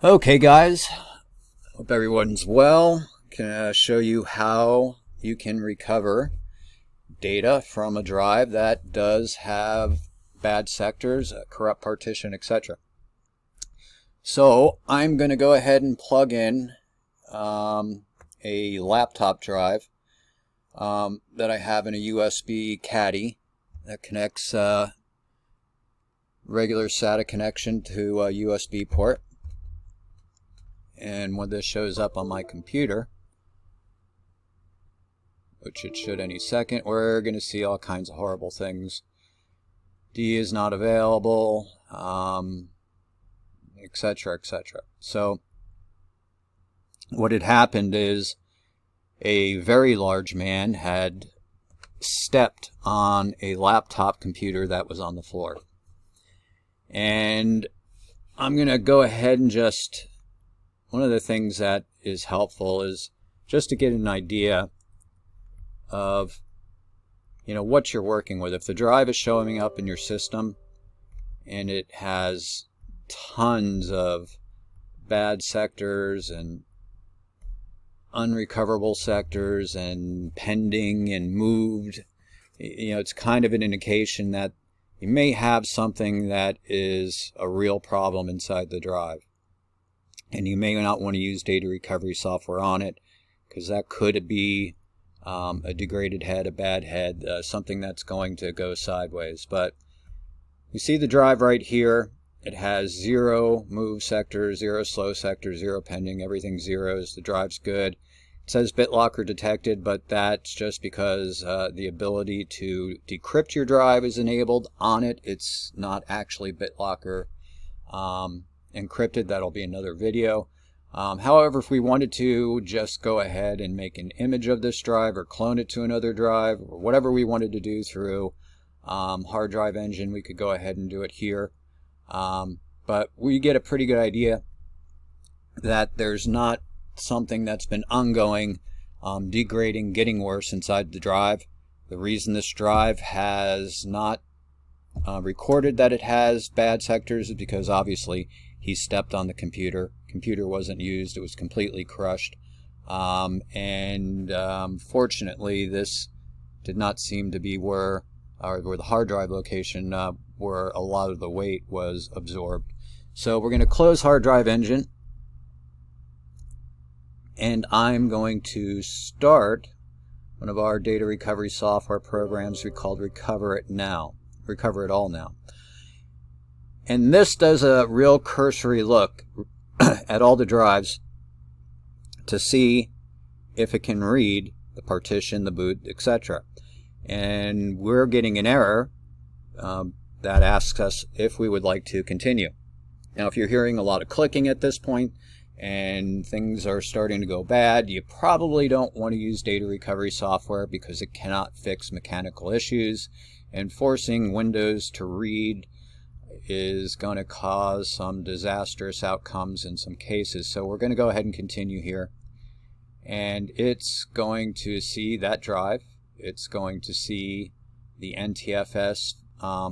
Okay guys, hope everyone's well. Can show you how you can recover data from a drive that does have bad sectors, a corrupt partition, etc. So I'm going to go ahead and plug in a laptop drive that I have in a USB caddy that connects regular SATA connection to a USB port. And when this shows up on my computer, which it should any second, we're going to see all kinds of horrible things. D is not available, etc., etc. So what had happened is a very large man had stepped on a laptop computer that was on the floor. And I'm going to go ahead and just... One of the things that is helpful is just to get an idea of, what you're working with. If the drive is showing up in your system and it has tons of bad sectors and unrecoverable sectors and pending and moved, it's kind of an indication that you may have something that is a real problem inside the drive. And you may not want to use data recovery software on it, because that could be a degraded head, a bad head, something that's going to go sideways. But you see the drive right here. It has 0 move sectors, 0 slow sectors, 0 pending, everything zeros. The drive's good. It says BitLocker detected, but that's just because the ability to decrypt your drive is enabled on it. It's not actually BitLocker encrypted. That'll be another video. However, if we wanted to just go ahead and make an image of this drive or clone it to another drive or whatever we wanted to do through hard drive engine, we could go ahead and do it here. But we get a pretty good idea that there's not something that's been ongoing, degrading, getting worse inside the drive. The reason this drive has not recorded that it has bad sectors is because obviously he stepped on the computer. Computer wasn't used. It was completely crushed. Fortunately, this did not seem to be where the hard drive location where a lot of the weight was absorbed. So we're going to close hard drive engine. And I'm going to start one of our data recovery software programs we called Recover It All Now. And this does a real cursory look at all the drives to see if it can read the partition, the boot, etc. And we're getting an error that asks us if we would like to continue. Now, if you're hearing a lot of clicking at this point and things are starting to go bad, you probably don't want to use data recovery software because it cannot fix mechanical issues, and forcing Windows to read is going to cause some disastrous outcomes in some cases. So we're going to go ahead and continue here, and it's going to see that drive. It's going to see the NTFS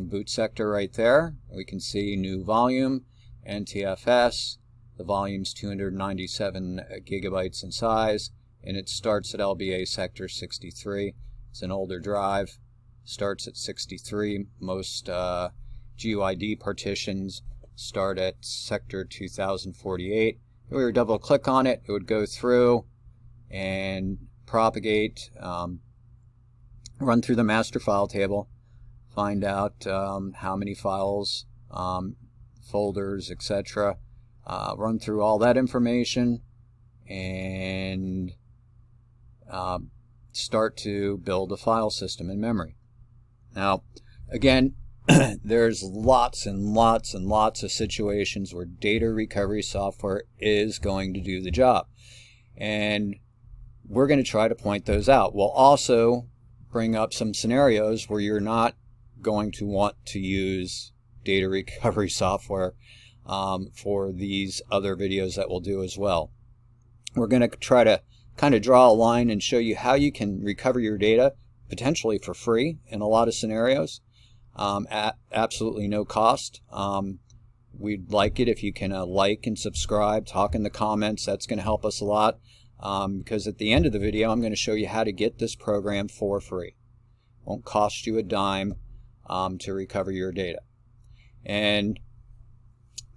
boot sector right there. We can see new volume, NTFS. The volume's 297 gigabytes in size, and it starts at LBA sector 63. It's an older drive. Starts at 63. Most GUID partitions start at sector 2048. If we were to double click on it, it would go through and propagate, run through the master file table, find out how many files, folders, etc. Run through all that information and start to build a file system in memory. Now, again, there's lots and lots and lots of situations where data recovery software is going to do the job. And we're going to try to point those out. We'll also bring up some scenarios where you're not going to want to use data recovery software for these other videos that we'll do as well. We're going to try to kind of draw a line and show you how you can recover your data potentially for free in a lot of scenarios. At absolutely no cost. we'd like it if you can like and subscribe, talk in the comments. That's going to help us a lot, because at the end of the video I'm going to show you how to get this program for free. Won't cost you a dime to recover your data. And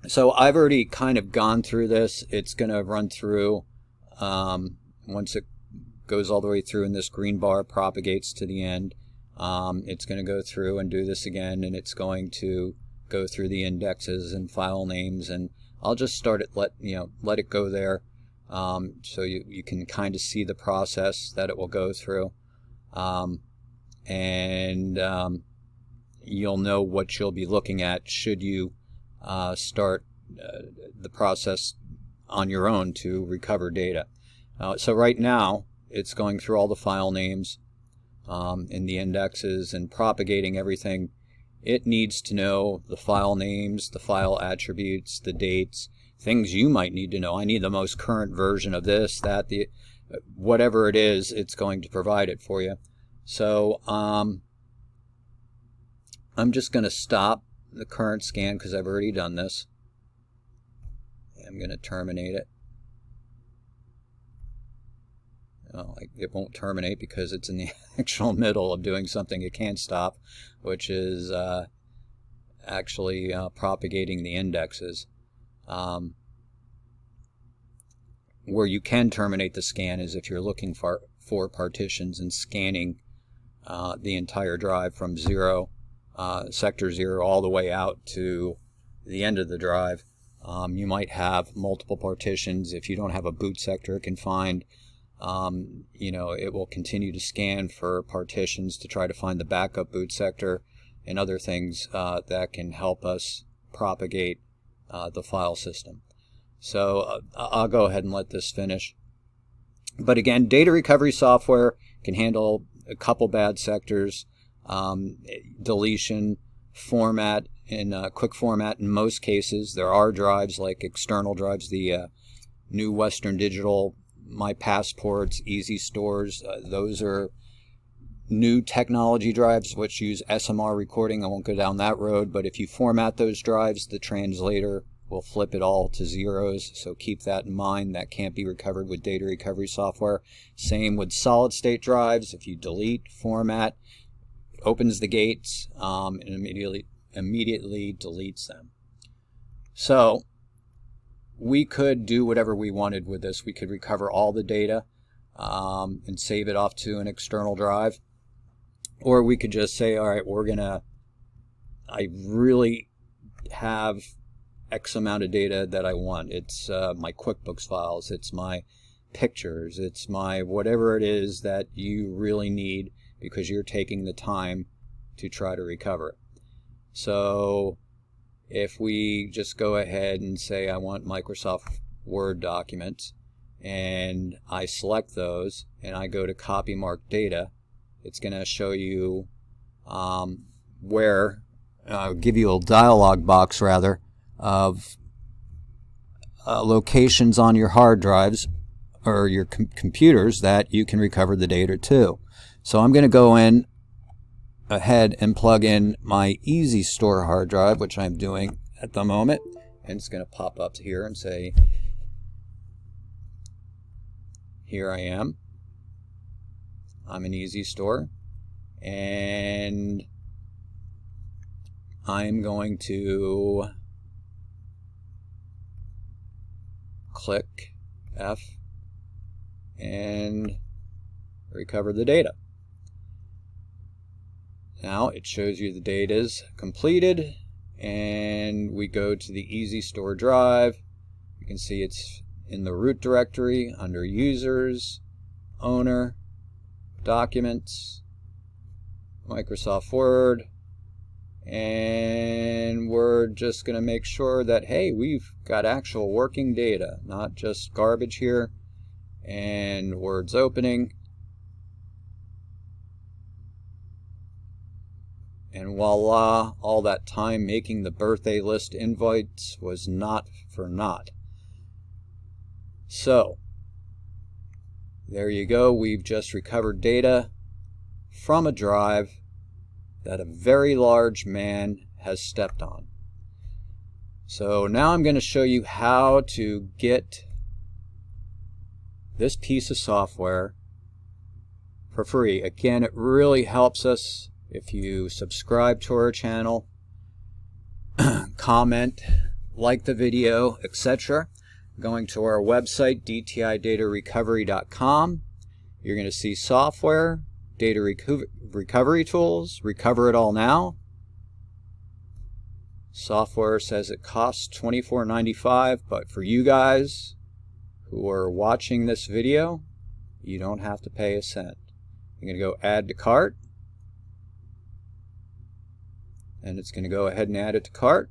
so I've already kind of gone through this. It's going to run through, once it goes all the way through and this green bar propagates to the end, it's going to go through and do this again, and it's going to go through the indexes and file names, and I'll just start it, let it go there, so you can kind of see the process that it will go through, and you'll know what you'll be looking at should you start the process on your own to recover data. So right now it's going through all the file names in the indexes and propagating everything. It needs to know the file names, the file attributes, the dates, things you might need to know. I need the most current version of this, that, whatever it is, it's going to provide it for you. So I'm just going to stop the current scan because I've already done this. I'm going to terminate it. It won't terminate because it's in the actual middle of doing something it can't stop, which is actually propagating the indexes. Where you can terminate the scan is if you're looking for partitions and scanning the entire drive from sector 0 all the way out to the end of the drive. You might have multiple partitions. If you don't have a boot sector it can find, it will continue to scan for partitions to try to find the backup boot sector and other things that can help us propagate the file system. So I'll go ahead and let this finish. But again, data recovery software can handle a couple bad sectors, deletion, format, in quick format in most cases. There are drives like external drives, the new Western Digital, My Passports, Easy Stores. Those are new technology drives which use SMR recording. I won't go down that road, but if you format those drives, the translator will flip it all to zeros, so keep that in mind. That can't be recovered with data recovery software. Same with solid state drives. If you delete, format, it opens the gates and immediately deletes them. So we could do whatever we wanted with this. We could recover all the data and save it off to an external drive, or we could just say, all right, I really have X amount of data that I want. It's my QuickBooks files, it's my pictures, it's my whatever it is that you really need because you're taking the time to try to recover it. So if we just go ahead and say I want Microsoft Word documents, and I select those and I go to copy mark data, it's going to show you give you a dialog box rather of locations on your hard drives or your computers that you can recover the data to. So I'm going to go in ahead and plug in my Easy Store hard drive, which I'm doing at the moment, and it's going to pop up here and say, here I am. I'm in Easy Store, and I'm going to click F and recover the data. Now it shows you the data is completed, and we go to the Easy Store drive. You can see it's in the root directory under Users, Owner, Documents, Microsoft Word, and we're just going to make sure that, hey, we've got actual working data, not just garbage here. And Word's opening. And voila, all that time making the birthday list invites was not for naught. So, there you go. We've just recovered data from a drive that a very large man has stepped on. So now I'm going to show you how to get this piece of software for free. Again, it really helps us if you subscribe to our channel, comment, like the video, etc. Going to our website, dtidatarecovery.com, you're going to see software, data recovery tools, recover it all now. Software says it costs $24.95, but for you guys who are watching this video, you don't have to pay a cent. You're going to go add to cart, and it's going to go ahead and add it to cart.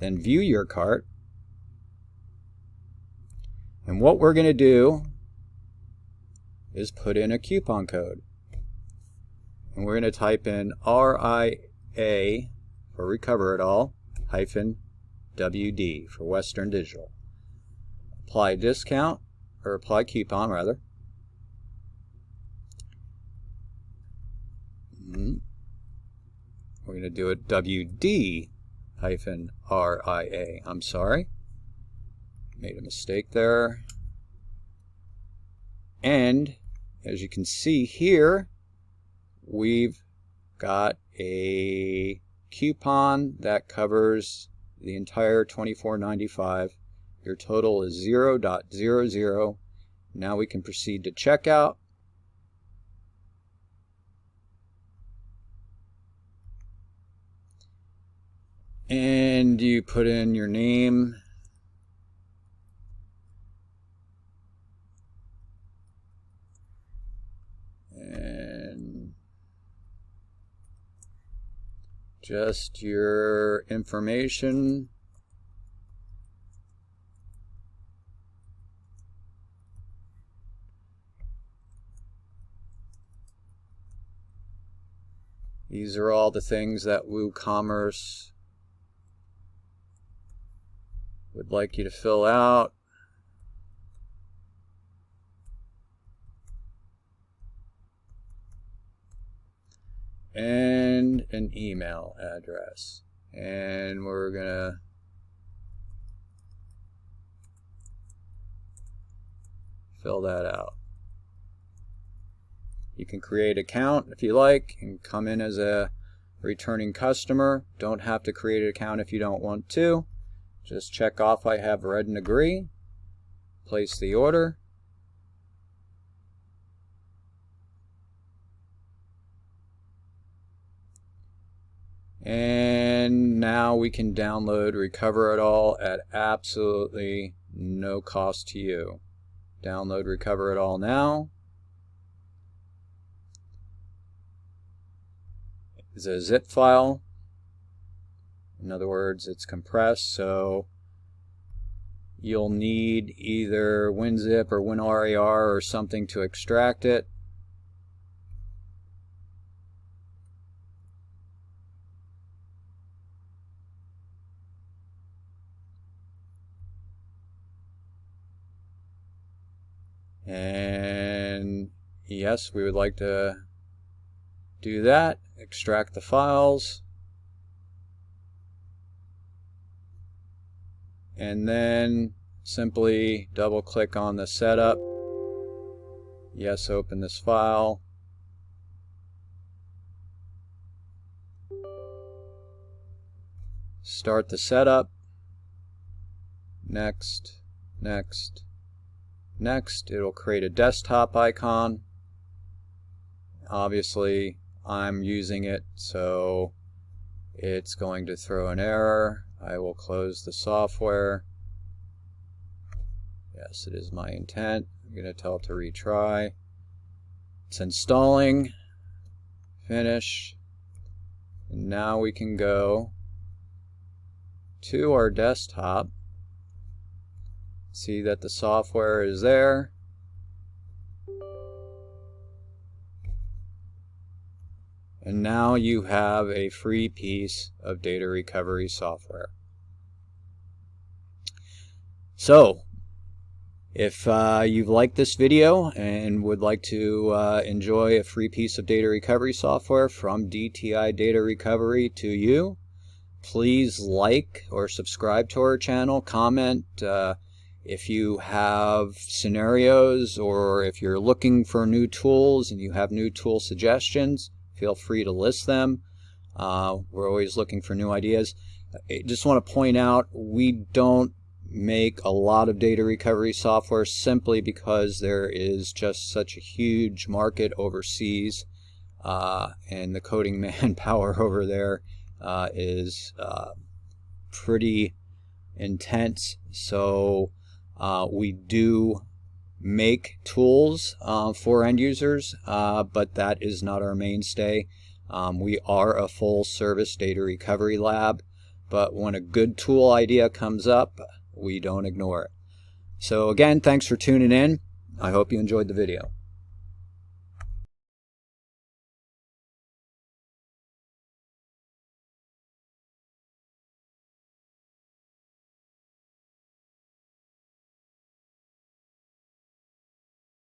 Then view your cart. And what we're going to do is put in a coupon code. And we're going to type in RIA for Recover It All hyphen WD for Western Digital. Apply discount, or apply coupon rather. We're going to do it WD hyphen RIA. I'm sorry. Made a mistake there. And as you can see here, we've got a coupon that covers the entire $24.95. Your total is 0.00. Now we can proceed to checkout. And you put in your name, and just your information. These are all the things that WooCommerce would like you to fill out. And an email address. And we're gonna fill that out. You can create an account if you like and come in as a returning customer. Don't have to create an account if you don't want to. Just check off I have read and agree. Place the order. And now we can download Recover It All at absolutely no cost to you. Download Recover It All now. It's a zip file. In other words, it's compressed, so you'll need either WinZip or WinRAR or something to extract it. And yes, we would like to do that. Extract the files. And then simply double click on the setup. Yes, open this file. Start the setup. Next, next, next. It'll create a desktop icon. Obviously, I'm using it, so it's going to throw an error. I will close the software. Yes, it is my intent. I'm going to tell it to retry. It's installing. Finish. And now we can go to our desktop. See that the software is there. And now you have a free piece of data recovery software. So, if you've liked this video and would like to enjoy a free piece of data recovery software from DTI Data Recovery to you, please like or subscribe to our channel, comment if you have scenarios, or if you're looking for new tools and you have new tool suggestions, feel free to list them. We're always looking for new ideas. I just want to point out, we don't make a lot of data recovery software simply because there is just such a huge market overseas, and the coding manpower over there is pretty intense. So we do make tools for end users, but that is not our mainstay. We are a full service data recovery lab, but when a good tool idea comes up, we don't ignore it. So again, thanks for tuning in. I hope you enjoyed the video.